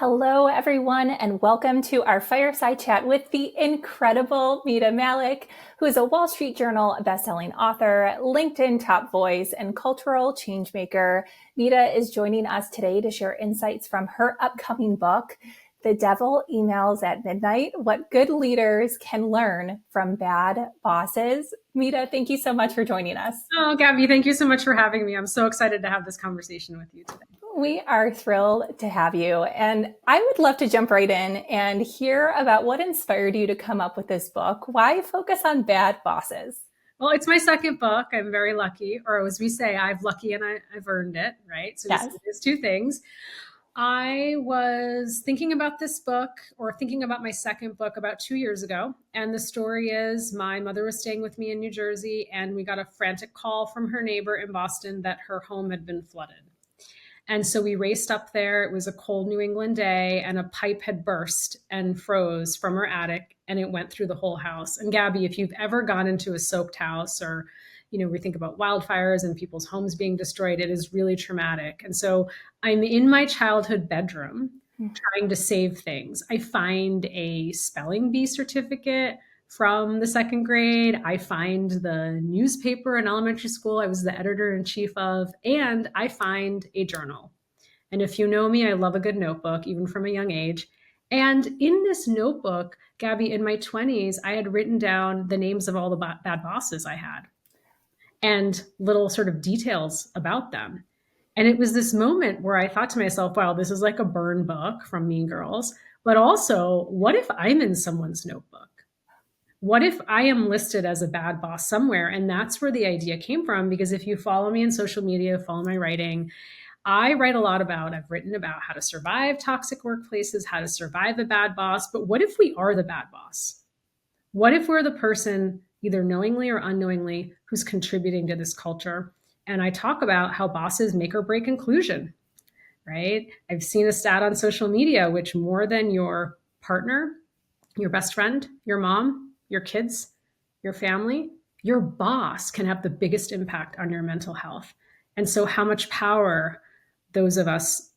Hello, everyone, and welcome to our fireside chat with the incredible Mita Mallick, who is a Wall Street Journal bestselling author, LinkedIn top voice, and cultural changemaker. Mita is joining us today to share insights from her upcoming book, The Devil Emails at Midnight: What Good Leaders Can Learn from Bad Bosses. Mita, thank you so much for joining us. Oh, Gabi, thank you so much for having me. I'm so excited to have this conversation with you today. We are thrilled to have you. And I would love to jump right in and hear about what inspired you to come up with this book. Why focus on bad bosses? Well, it's my second book. I'm very lucky, or as we say, I've lucky and I've earned it, right? So Yes. There's two things. I was thinking about this book or thinking about my second book about 2 years ago. And the story is my mother was staying with me in New Jersey, and we got a frantic call from her neighbor in Boston that her home had been flooded. And so we raced up there. It was a cold New England day, and a pipe had burst and froze from her attic, and it went through the whole house. And Gabi, if you've ever gone into a soaked house, or we think about wildfires and people's homes being destroyed, it is really traumatic. And so I'm in my childhood bedroom trying to save things. I find a spelling bee certificate from the second grade. I find the newspaper in elementary school I was the editor-in-chief of, and I find a journal. And if you know me, I love a good notebook, even from a young age. And in this notebook, Gabi, in my 20s, I had written down the names of all the bad bosses I had and little sort of details about them. And it was this moment where I thought to myself, wow, this is like a burn book from Mean Girls. But also, what if I'm in someone's notebook? What if I am listed as a bad boss somewhere? And that's where the idea came from, because if you follow me in social media, follow my writing, I've written about how to survive toxic workplaces, how to survive a bad boss. But what if we are the bad boss? What if we're the person, either knowingly or unknowingly, who's contributing to this culture? And I talk about how bosses make or break inclusion, right? I've seen a stat on social media, which more than your partner, your best friend, your mom, your kids, your family, your boss can have the biggest impact on your mental health. And so how much power those of us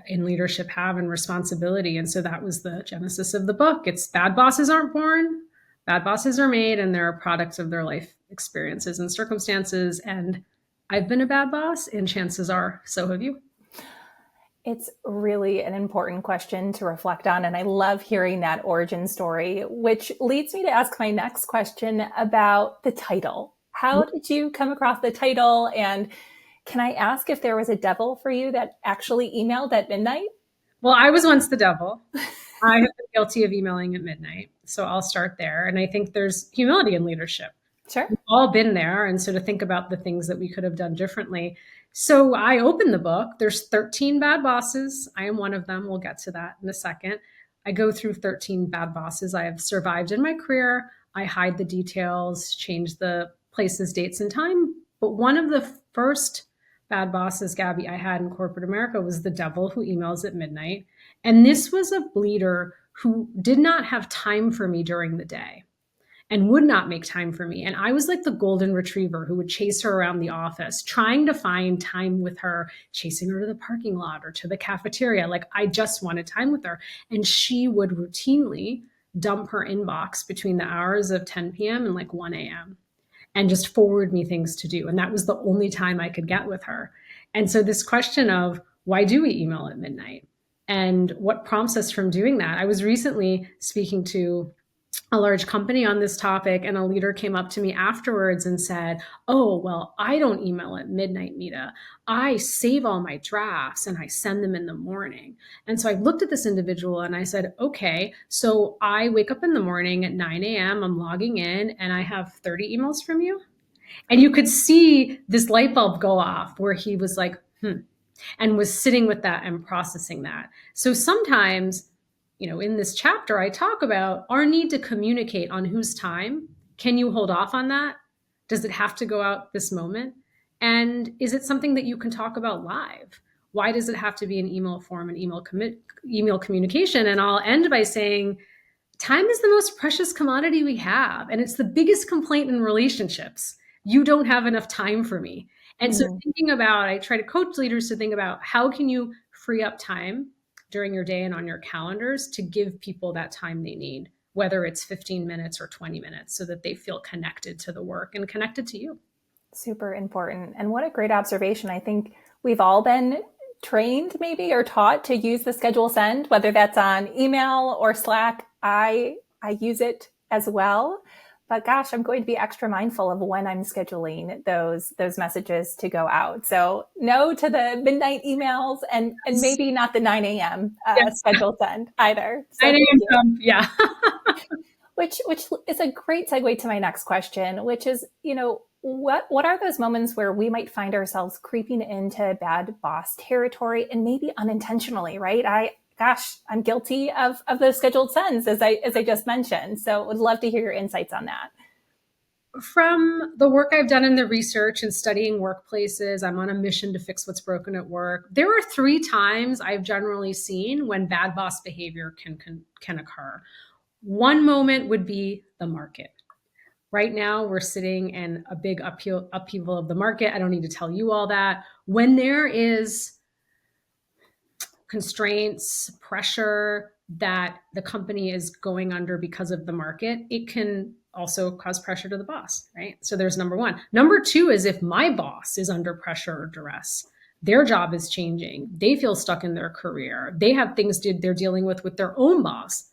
in leadership have and responsibility. And so that was the genesis of the book. It's bad bosses aren't born, bad bosses are made, and they're products of their life experiences and circumstances. And I've been a bad boss, and chances are so have you. It's really an important question to reflect on. And I love hearing that origin story, which leads me to ask my next question about the title. How did you come across the title? And can I ask if there was a devil for you that actually emailed at midnight? Well, I was once the devil. I have been guilty of emailing at midnight. So I'll start there. And I think there's humility in leadership. Sure. We've all been there. And so to think about the things that we could have done differently. So I opened the book. There's 13 bad bosses. I am one of them. We'll get to that in a second. I go through 13 bad bosses I have survived in my career. I hide the details, change the places, dates, and time. But one of the first bad bosses, Gabi, I had in corporate America was the devil who emails at midnight. And this was a leader who did not have time for me during the day and would not make time for me. And I was like the golden retriever who would chase her around the office, trying to find time with her, chasing her to the parking lot or to the cafeteria. Like I just wanted time with her. And she would routinely dump her inbox between the hours of 10 p.m. and like 1 a.m. and just forward me things to do. And that was the only time I could get with her. And so this question of why do we email at midnight? And what prompts us from doing that? I was recently speaking to a large company on this topic, and a leader came up to me afterwards and said, oh, well, I don't email at midnight, Mita. I save all my drafts and I send them in the morning. And so I looked at this individual and I said, okay, so I wake up in the morning at 9 a.m., I'm logging in and I have 30 emails from you. And you could see this light bulb go off where he was like, and was sitting with that and processing that. So sometimes, in this chapter, I talk about our need to communicate on whose time. Can you hold off on that? Does it have to go out this moment? And is it something that you can talk about live? Why does it have to be an email form and email communication? And I'll end by saying, time is the most precious commodity we have. And it's the biggest complaint in relationships. You don't have enough time for me. And so I try to coach leaders to think about how can you free up time during your day and on your calendars to give people that time they need, whether it's 15 minutes or 20 minutes, so that they feel connected to the work and connected to you. Super important. And what a great observation. I think we've all been trained maybe or taught to use the schedule send, whether that's on email or Slack. I use it as well. But gosh, I'm going to be extra mindful of when I'm scheduling those messages to go out. So no to the midnight emails and maybe not the 9 a.m. Yes. Schedule send either. So 9 a.m. Yeah. which is a great segue to my next question, which is, what are those moments where we might find ourselves creeping into bad boss territory, and maybe unintentionally, right? I'm guilty of those scheduled sends, as I just mentioned. So would love to hear your insights on that. From the work I've done in the research and studying workplaces, I'm on a mission to fix what's broken at work. There are 3 times I've generally seen when bad boss behavior can occur. One moment would be the market. Right now, we're sitting in a big upheaval of the market. I don't need to tell you all that. When there is constraints, pressure that the company is going under because of the market, it can also cause pressure to the boss, right? So there's number one. Number two is if my boss is under pressure or duress, their job is changing. They feel stuck in their career. They have things they're dealing with their own boss,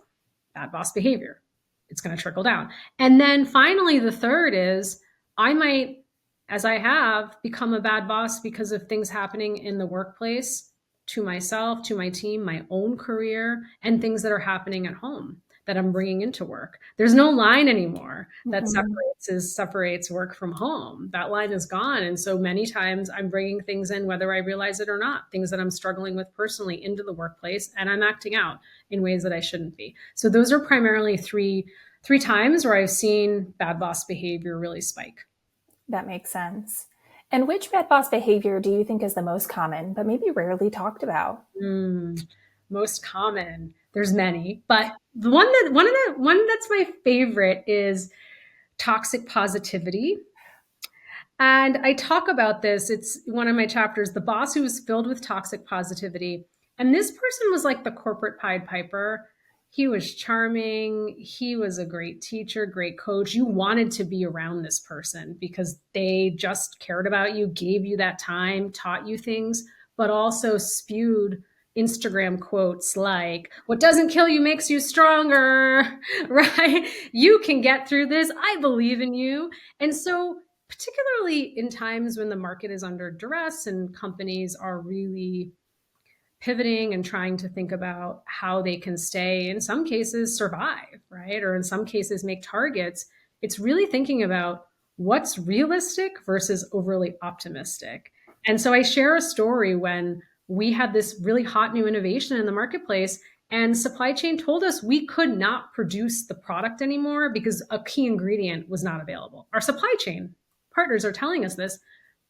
bad boss behavior. It's going to trickle down. And then finally, the third is I might, as I have, become a bad boss because of things happening in the workplace to myself, to my team, my own career, and things that are happening at home that I'm bringing into work. There's no line anymore that separates work from home. That line is gone. And so many times I'm bringing things in, whether I realize it or not, things that I'm struggling with personally into the workplace, and I'm acting out in ways that I shouldn't be. So those are primarily three times where I've seen bad boss behavior really spike. That makes sense. And which bad boss behavior do you think is the most common, but maybe rarely talked about? Most common. There's many, but the one that's my favorite is toxic positivity. And I talk about this. It's one of my chapters, the boss who was filled with toxic positivity. And this person was like the corporate Pied Piper. He was charming. He was a great teacher, great coach. You wanted to be around this person because they just cared about you, gave you that time, taught you things, but also spewed Instagram quotes like, what doesn't kill you makes you stronger, right? You can get through this. I believe in you. And so particularly in times when the market is under duress and companies are really pivoting and trying to think about how they can stay, in some cases, survive, right? Or in some cases, make targets. It's really thinking about what's realistic versus overly optimistic. And so I share a story when we had this really hot new innovation in the marketplace, and supply chain told us we could not produce the product anymore because a key ingredient was not available. Our supply chain partners are telling us this.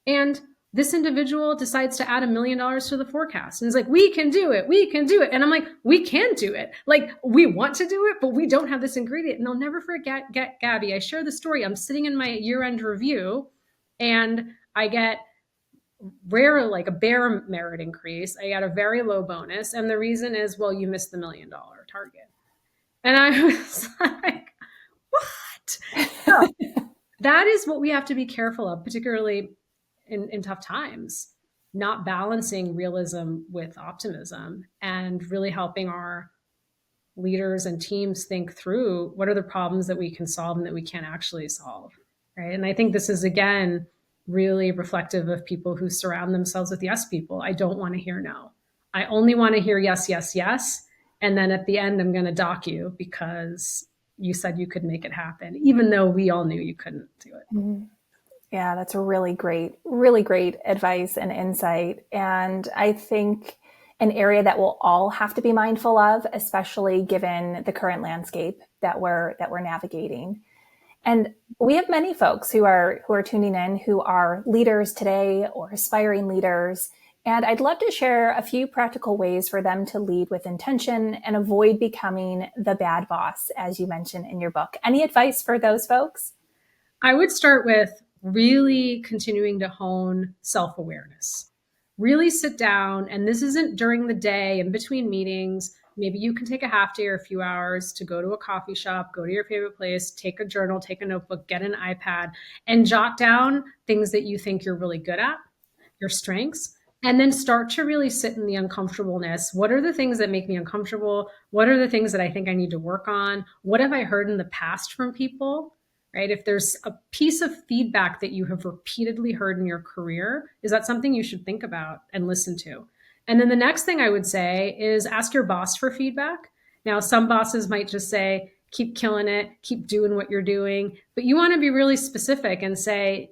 And this individual decides to add $1 million to the forecast. And it's like, we can do it. We can do it. And I'm like, we can do it. Like, we want to do it, but we don't have this ingredient. And I'll never forget Gabi. I share the story. I'm sitting in my year-end review and I get like a bare merit increase. I got a very low bonus. And the reason is, well, you missed the $1 million target. And I was like, what? So, that is what we have to be careful of, particularly in tough times, not balancing realism with optimism and really helping our leaders and teams think through what are the problems that we can solve and that we can't actually solve, right? And I think this is, again, really reflective of people who surround themselves with yes people. I don't want to hear no. I only want to hear yes, yes, yes. And then at the end, I'm going to dock you because you said you could make it happen, even though we all knew you couldn't do it. Mm-hmm. Yeah, that's a really great advice and insight. And I think an area that we'll all have to be mindful of, especially given the current landscape that we're navigating. And we have many folks who are tuning in who are leaders today or aspiring leaders. And I'd love to share a few practical ways for them to lead with intention and avoid becoming the bad boss, as you mentioned in your book. Any advice for those folks? I would start with really continuing to hone self-awareness. really sit down, and this isn't during the day in between meetings. Maybe you can take a half day or a few hours to go to a coffee shop, go to your favorite place, take a journal, take a notebook, get an iPad, and jot down things that you think you're really good at, your strengths, and then start to really sit in the uncomfortableness. What are the things that make me uncomfortable? What are the things that I think I need to work on? What have I heard in the past from people? Right? If there's a piece of feedback that you have repeatedly heard in your career, is that something you should think about and listen to? And then the next thing I would say is ask your boss for feedback. Now, some bosses might just say, keep killing it, keep doing what you're doing, but you want to be really specific and say,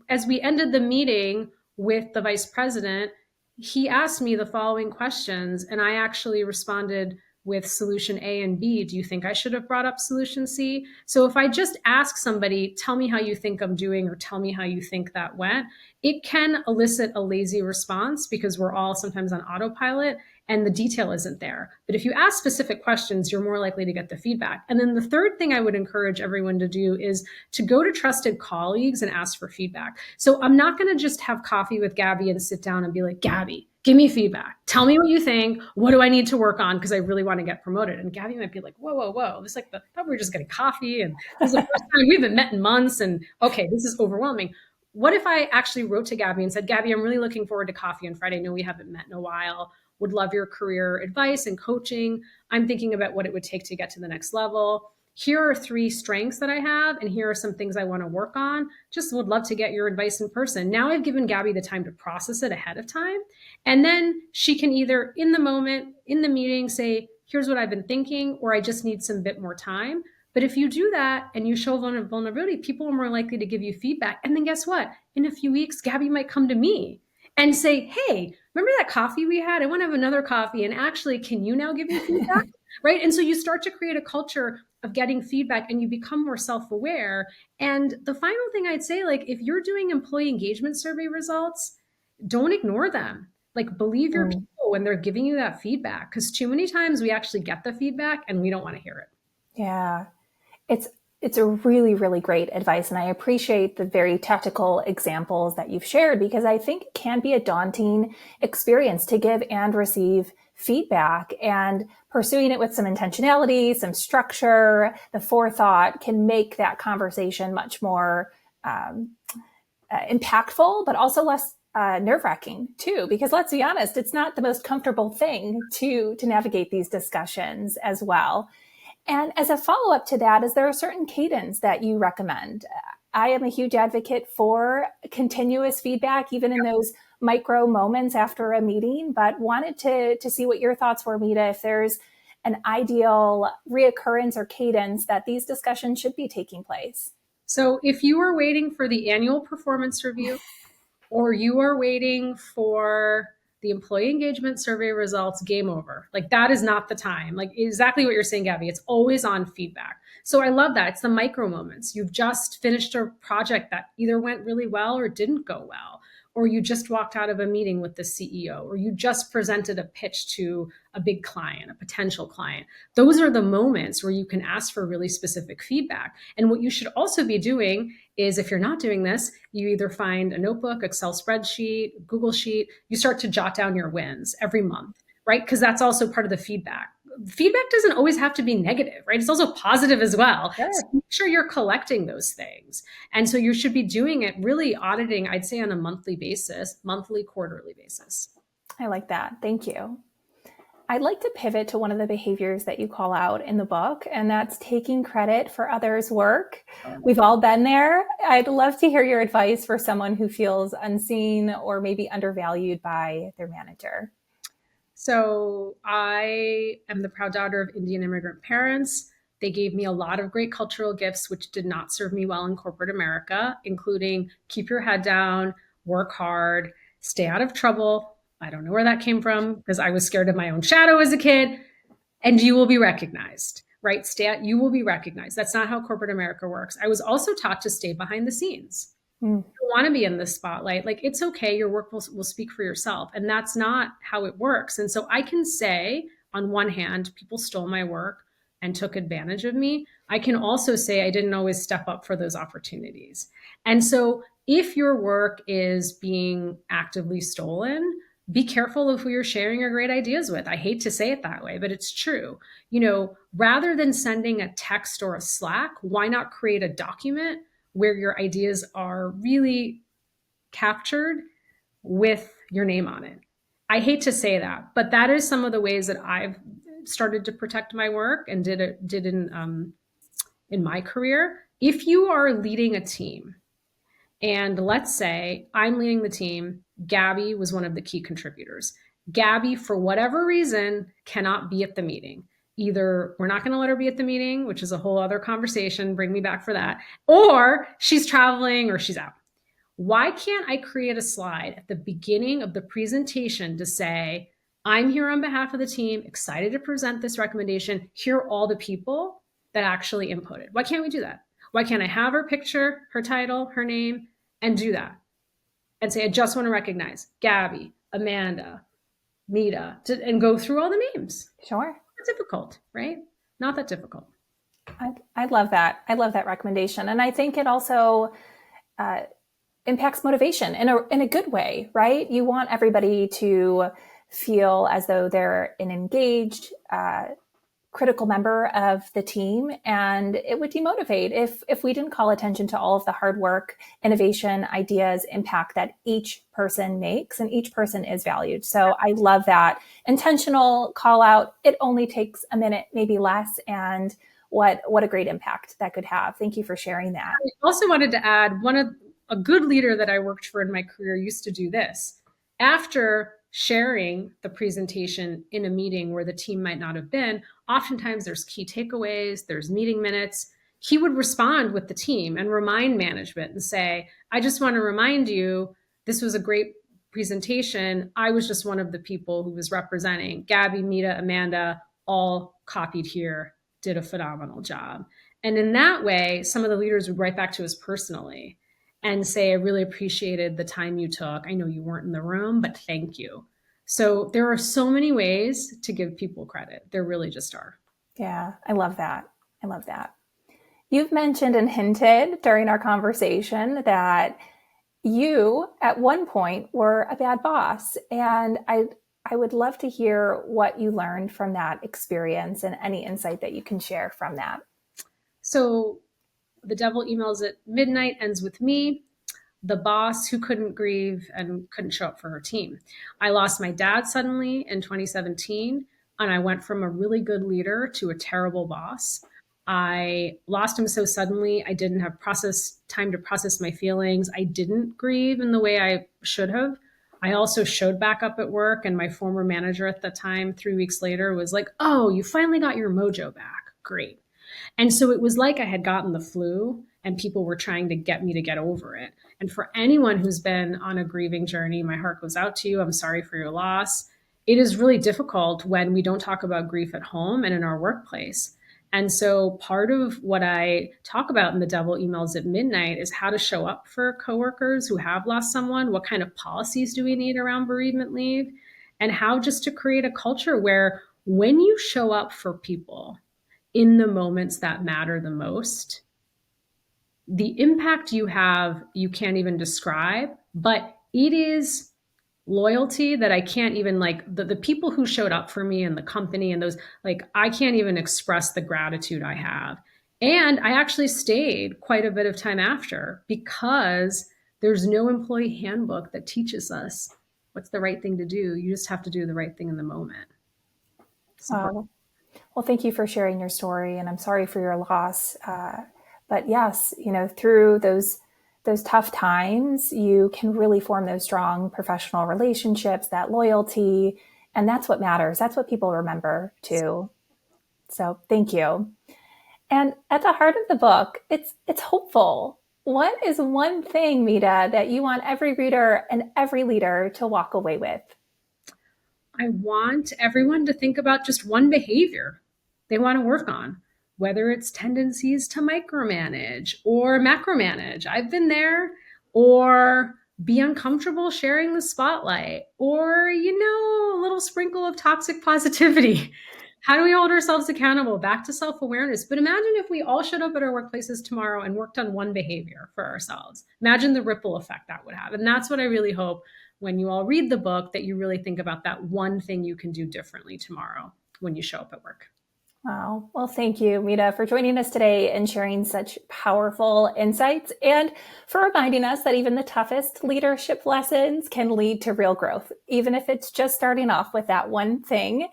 as we ended the meeting with the vice president, he asked me the following questions, and I actually responded with solution A and B. Do you think I should have brought up solution C? So if I just ask somebody, tell me how you think I'm doing, or tell me how you think that went, it can elicit a lazy response because we're all sometimes on autopilot and the detail isn't there. But if you ask specific questions, you're more likely to get the feedback. And then the third thing I would encourage everyone to do is to go to trusted colleagues and ask for feedback. So I'm not going to just have coffee with Gabi and sit down and be like, Gabi, give me feedback. Tell me what you think. What do I need to work on? Because I really want to get promoted. And Gabi might be like, whoa, whoa, whoa. This is like I thought we were just getting coffee. And this is the first time we haven't met in months. And okay, this is overwhelming. What if I actually wrote to Gabi and said, Gabi, I'm really looking forward to coffee on Friday. I know we haven't met in a while. Would love your career advice and coaching. I'm thinking about what it would take to get to the next level. Here are 3 strengths that I have, and here are some things I want to work on. Just would love to get your advice in person. Now I've given Gabi the time to process it ahead of time. And then she can either in the moment, in the meeting, say, here's what I've been thinking, or I just need some bit more time. But if you do that and you show vulnerability, people are more likely to give you feedback. And then guess what? In a few weeks, Gabi might come to me and say, hey, remember that coffee we had? I want to have another coffee. And actually, can you now give me feedback? Right? And so you start to create a culture of getting feedback and you become more self-aware. And the final thing I'd say, like, if you're doing employee engagement survey results, don't ignore them. Like, believe your people when they're giving you that feedback, because too many times we actually get the feedback and we don't want to hear it. Yeah. It's a really, really great advice. And I appreciate the very tactical examples that you've shared, because I think it can be a daunting experience to give and receive feedback, and pursuing it with some intentionality, some structure, the forethought can make that conversation much more impactful, but also less nerve-wracking too, because let's be honest, it's not the most comfortable thing to navigate these discussions as well. And as a follow-up to that, is there a certain cadence that you recommend? I am a huge advocate for continuous feedback, even in those micro moments after a meeting, but wanted to see what your thoughts were, Mita, if there's an ideal reoccurrence or cadence that these discussions should be taking place. So if you are waiting for the annual performance review, or you are waiting for the employee engagement survey results, game over. Like, that is not the time. Like, exactly what you're saying, Gabi. It's always on feedback. So I love that. It's the micro moments. You've just finished a project that either went really well or didn't go well, or you just walked out of a meeting with the CEO, or you just presented a pitch to a big client, a potential client. Those are the moments where you can ask for really specific feedback. And what you should also be doing is, if you're not doing this, you either find a notebook, Excel spreadsheet, Google Sheet, you start to jot down your wins every month, right? Because that's also part of the feedback. Feedback doesn't always have to be negative, right? It's also positive as well. Sure. So make sure you're collecting those things. And so you should be doing it, really auditing, I'd say, on a monthly basis, monthly, quarterly basis. I like that. Thank you. I'd like to pivot to one of the behaviors that you call out in the book, and that's taking credit for others' work. We've all been there. I'd love to hear your advice for someone who feels unseen or maybe undervalued by their manager. So I am the proud daughter of Indian immigrant parents. They gave me a lot of great cultural gifts, which did not serve me well in corporate America, including keep your head down, work hard, stay out of trouble. I don't know where that came from, because I was scared of my own shadow as a kid. And you will be recognized, right? You will be recognized. That's not how corporate America works. I was also taught to stay behind the scenes. You want to be in the spotlight. Like, it's okay. Your work will speak for yourself. And that's not how it works. And so I can say, on one hand, people stole my work and took advantage of me. I can also say I didn't always step up for those opportunities. And so if your work is being actively stolen, be careful of who you're sharing your great ideas with. I hate to say it that way, but it's true. Rather than sending a text or a Slack, why not create a document where your ideas are really captured with your name on it? I hate to say that, but that is some of the ways that I've started to protect my work and did in my career. If you are leading a team, and let's say I'm leading the team, Gabi was one of the key contributors. Gabi, for whatever reason, cannot be at the meeting. Either we're not going to let her be at the meeting, which is a whole other conversation, bring me back for that, or she's traveling or she's out. Why can't I create a slide at the beginning of the presentation to say, I'm here on behalf of the team, excited to present this recommendation. Here are all the people that actually inputted. Why can't we do that? Why can't I have her picture, her title, her name, and do that? And say, I just want to recognize Gabi, Amanda, Mita, and go through all the names. Sure. It's difficult, right? Not that difficult. I love that. I love that recommendation. And I think it also impacts motivation in a good way, right? You want everybody to feel as though they're an engaged, critical member of the team, and it would demotivate if we didn't call attention to all of the hard work, innovation, ideas, impact that each person makes, and each person is valued. So I love that intentional call out. It only takes a minute, maybe less, and what a great impact that could have. Thank you for sharing that. I also wanted to add a good leader that I worked for in my career used to do this. After sharing the presentation in a meeting where the team might not have been, oftentimes there's key takeaways, there's meeting minutes. He would respond with the team and remind management and say, I just want to remind you, this was a great presentation. I was just one of the people who was representing. Gabi, Mita, Amanda, all copied here, did a phenomenal job. And in that way, some of the leaders would write back to us personally and say, I really appreciated the time you took. I know you weren't in the room, but thank you. So there are so many ways to give people credit. There really just are. Yeah, I love that. I love that. You've mentioned and hinted during our conversation that you, at one point, were a bad boss. And I would love to hear what you learned from that experience and any insight that you can share from that. So The Devil Emails at Midnight ends with me, the boss who couldn't grieve and couldn't show up for her team. I lost my dad suddenly in 2017, and I went from a really good leader to a terrible boss. I lost him so suddenly, I didn't have time to process my feelings. I didn't grieve in the way I should have. I also showed back up at work, and my former manager at the time, 3 weeks later, was like, oh, you finally got your mojo back. Great. And so it was like I had gotten the flu and people were trying to get me to get over it. And for anyone who's been on a grieving journey, my heart goes out to you. I'm sorry for your loss. It is really difficult when we don't talk about grief at home and in our workplace. And so part of what I talk about in The Devil Emails at Midnight is how to show up for coworkers who have lost someone. What kind of policies do we need around bereavement leave? And how just to create a culture where when you show up for people in the moments that matter the most, the impact you have, you can't even describe, but it is loyalty that I can't even the people who showed up for me and the company and those, I can't even express the gratitude I have. And I actually stayed quite a bit of time after because there's no employee handbook that teaches us what's the right thing to do. You just have to do the right thing in the moment. Well, thank you for sharing your story, and I'm sorry for your loss. But yes, through those tough times, you can really form those strong professional relationships, that loyalty, and that's what matters. That's what people remember too. So thank you. And at the heart of the book, it's hopeful. What is one thing, Mita, that you want every reader and every leader to walk away with? I want everyone to think about just one behavior they want to work on, whether it's tendencies to micromanage or macromanage. I've been there, or be uncomfortable sharing the spotlight, or, a little sprinkle of toxic positivity. How do we hold ourselves accountable? Back to self-awareness. But imagine if we all showed up at our workplaces tomorrow and worked on one behavior for ourselves. Imagine the ripple effect that would have. And that's what I really hope when you all read the book, that you really think about that one thing you can do differently tomorrow when you show up at work. Wow. Well, thank you, Mita, for joining us today and sharing such powerful insights, and for reminding us that even the toughest leadership lessons can lead to real growth, even if it's just starting off with that one thing.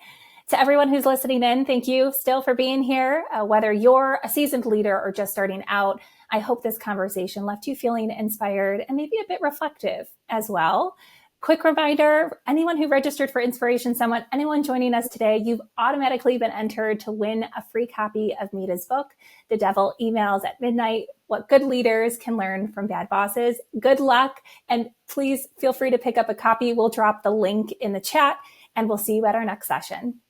To everyone who's listening in, thank you still for being here. Whether you're a seasoned leader or just starting out, I hope this conversation left you feeling inspired and maybe a bit reflective as well. Quick reminder, anyone who registered for Inspiration Summit, anyone joining us today, you've automatically been entered to win a free copy of Mita's book, The Devil Emails at Midnight, What Good Leaders Can Learn from Bad Bosses. Good luck, and please feel free to pick up a copy. We'll drop the link in the chat, and we'll see you at our next session.